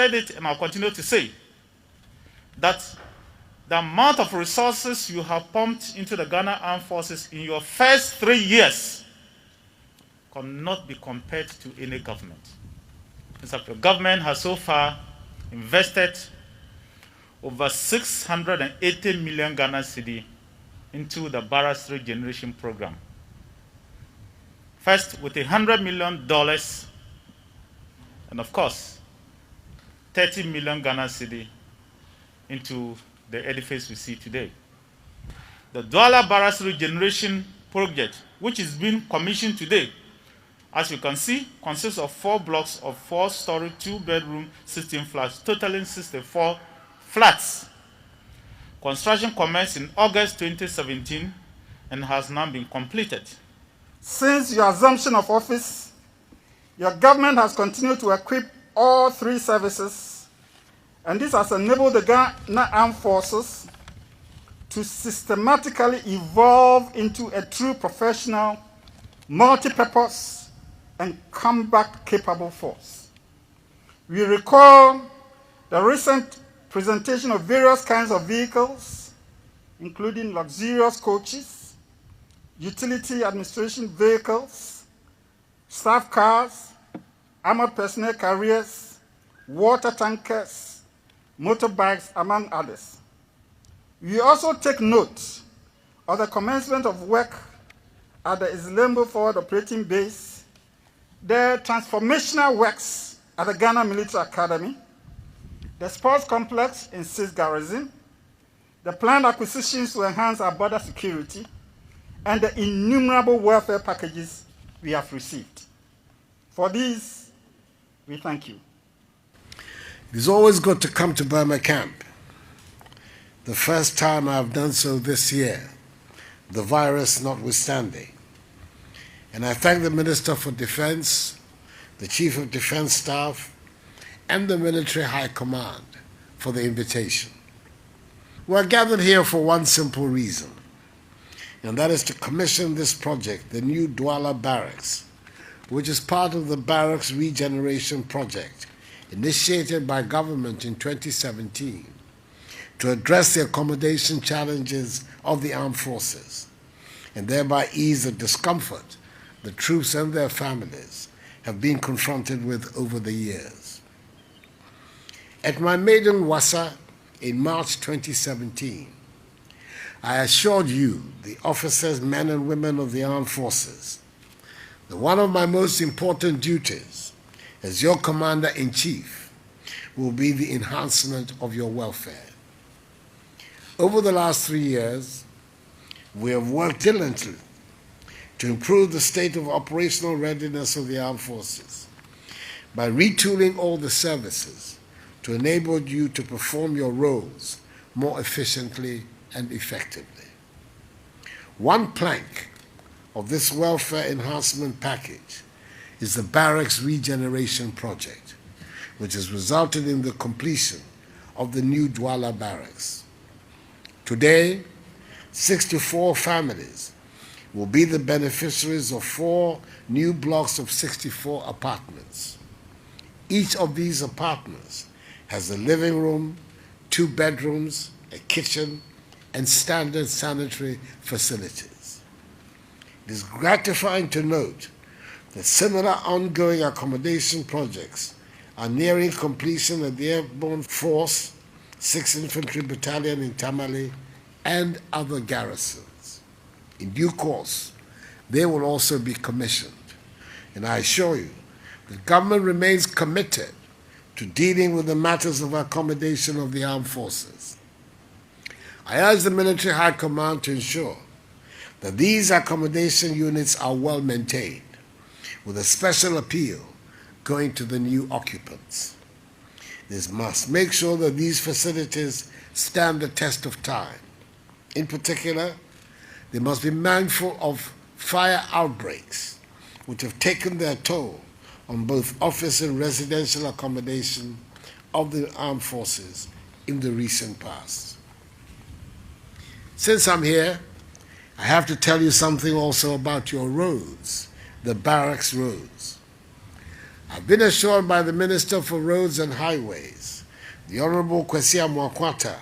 said it and I'll continue to say that the amount of resources you have pumped into the Ghana Armed Forces in your first 3 years cannot be compared to any government. In fact, the government has so far invested over 680 million Ghana cedi into the Barracks Regeneration Program. First, with $100 million, and of course, 30 million Ghana cedi into the edifice we see today. The Duala Barracks Regeneration Project, which is being commissioned today, as you can see, consists of 4 blocks of 4-story, 2-bedroom, 16 flats, totaling 64 flats. Construction commenced in August 2017 and has now been completed. Since your assumption of office, your government has continued to equip all 3 services, and this has enabled the Ghana Armed Forces to systematically evolve into a true professional, multi-purpose, and combat-capable force. We recall the recent presentation of various kinds of vehicles, including luxurious coaches, utility administration vehicles, staff cars, armored personnel carriers, water tankers, motorbikes, among others. We also take note of the commencement of work at the Islembo Forward Operating Base, the transformational works at the Ghana Military Academy, the sports complex in 6th Garrison, the planned acquisitions to enhance our border security, and the innumerable welfare packages we have received. For these, we thank you. It is always good to come to Burma camp. The first time I have done so this year, the virus notwithstanding. And I thank the Minister for Defense, the Chief of Defense Staff, and the Military High Command for the invitation. We are gathered here for one simple reason, and that is to commission this project, the new Duala Barracks, which is part of the Barracks Regeneration Project initiated by government in 2017 to address the accommodation challenges of the armed forces and thereby ease the discomfort the troops and their families have been confronted with over the years. At my maiden Wasa in March 2017, I assured you, the officers, men and women of the armed forces, that one of my most important duties as your commander-in-chief will be the enhancement of your welfare. Over the last 3 years, we have worked diligently to improve the state of operational readiness of the armed forces by retooling all the services to enable you to perform your roles more efficiently and effectively. One plank of this welfare enhancement package is the Barracks Regeneration Project, which has resulted in the completion of the new Duala Barracks. Today, 64 families will be the beneficiaries of 4 new blocks of 64 apartments. Each of these apartments has a living room, 2 bedrooms, a kitchen, and standard sanitary facilities. It is gratifying to note that similar ongoing accommodation projects are nearing completion at the Airborne Force, 6th Infantry Battalion in Tamale, and other garrisons. In due course, they will also be commissioned. And I assure you, the government remains committed to dealing with the matters of accommodation of the armed forces. I urge the Military High Command to ensure that these accommodation units are well maintained, with a special appeal going to the new occupants. This must make sure that these facilities stand the test of time. In particular, they must be mindful of fire outbreaks, which have taken their toll on both office and residential accommodation of the armed forces in the recent past. Since I'm here, I have to tell you something also about your roads, the barracks roads. I've been assured by the Minister for Roads and Highways, the Honorable Kwesi Amwakwata,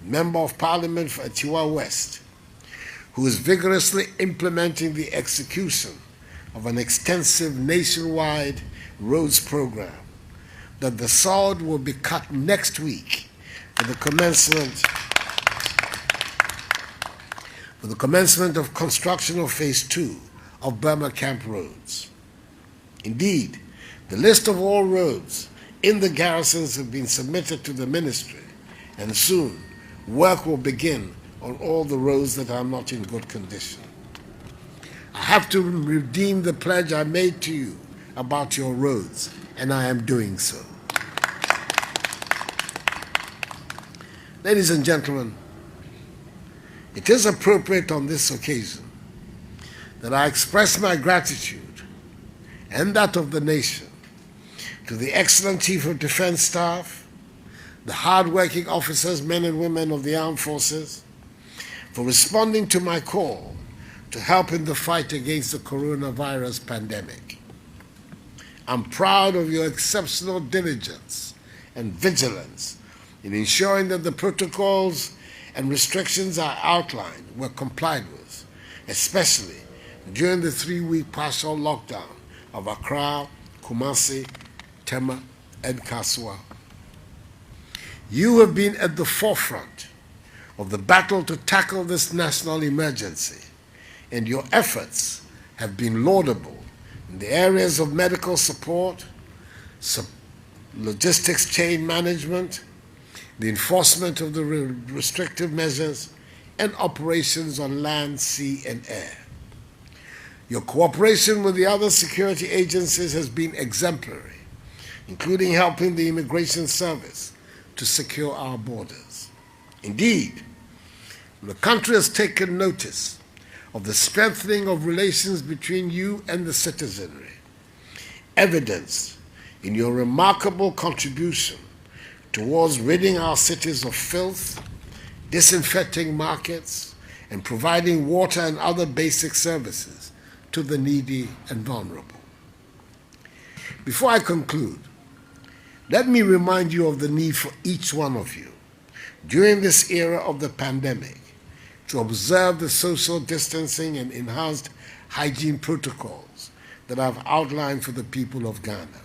Member of Parliament for Atiwa West, who is vigorously implementing the execution of an extensive nationwide roads program, that the sod will be cut next week for the commencement of construction of Phase 2 of Burma Camp roads. Indeed, the list of all roads in the garrisons have been submitted to the ministry, and soon work will begin on all the roads that are not in good condition. I have to redeem the pledge I made to you about your roads, and I am doing so. Ladies and gentlemen, it is appropriate on this occasion that I express my gratitude and that of the nation to the excellent Chief of Defense Staff, the hard-working officers, men and women of the armed forces, for responding to my call to help in the fight against the coronavirus pandemic. I'm proud of your exceptional diligence and vigilance in ensuring that the protocols and restrictions I outlined were complied with, especially during the 3-week partial lockdown of Accra, Kumasi, Tema, and Kaswa. You have been at the forefront of the battle to tackle this national emergency, and your efforts have been laudable in the areas of medical support, logistics chain management, the enforcement of the restrictive measures, and operations on land, sea, and air. Your cooperation with the other security agencies has been exemplary, including helping the Immigration Service to secure our borders. Indeed, the country has taken notice of the strengthening of relations between you and the citizenry, evidenced in your remarkable contribution towards ridding our cities of filth, disinfecting markets, and providing water and other basic services to the needy and vulnerable. Before I conclude, let me remind you of the need for each one of you during this era of the pandemic to observe the social distancing and enhanced hygiene protocols that I've outlined for the people of Ghana.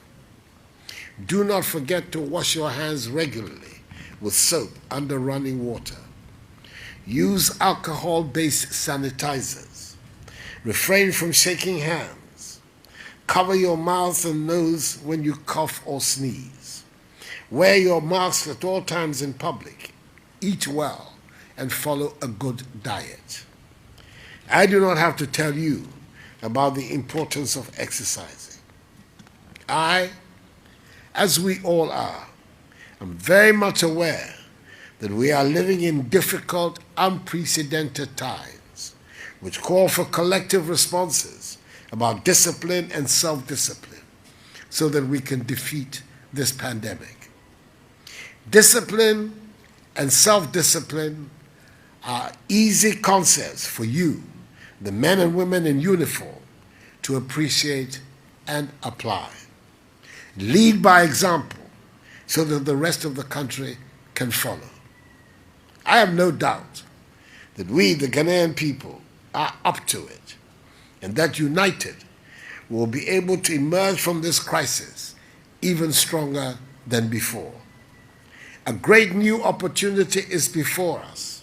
Do not forget to wash your hands regularly with soap under running water. Use alcohol-based sanitizers. Refrain from shaking hands. Cover your mouth and nose when you cough or sneeze. Wear your mask at all times in public. Eat well and follow a good diet. I do not have to tell you about the importance of exercising. I, as we all are, am very much aware that we are living in difficult, unprecedented times, which call for collective responses about discipline and self-discipline so that we can defeat this pandemic. Discipline and self-discipline are easy concepts for you, the men and women in uniform, to appreciate and apply. Lead by example so that the rest of the country can follow. I have no doubt that we, the Ghanaian people, are up to it, and that united, we'll be able to emerge from this crisis even stronger than before. A great new opportunity is before us,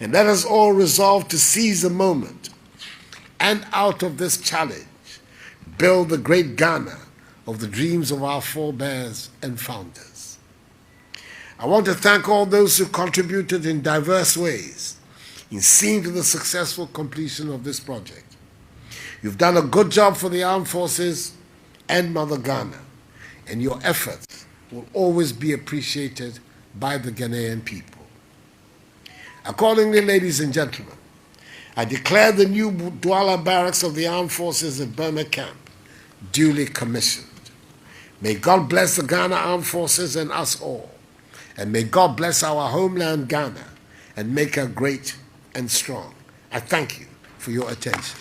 and let us all resolve to seize the moment and out of this challenge, build the great Ghana of the dreams of our forebears and founders. I want to thank all those who contributed in diverse ways in seeing to the successful completion of this project. You've done a good job for the armed forces and Mother Ghana, and your efforts will always be appreciated by the Ghanaian people. Accordingly, ladies and gentlemen, I declare the new Duala Barracks of the Armed Forces at Burma Camp duly commissioned. May God bless the Ghana Armed Forces and us all, and may God bless our homeland Ghana and make her great and strong. I thank you for your attention.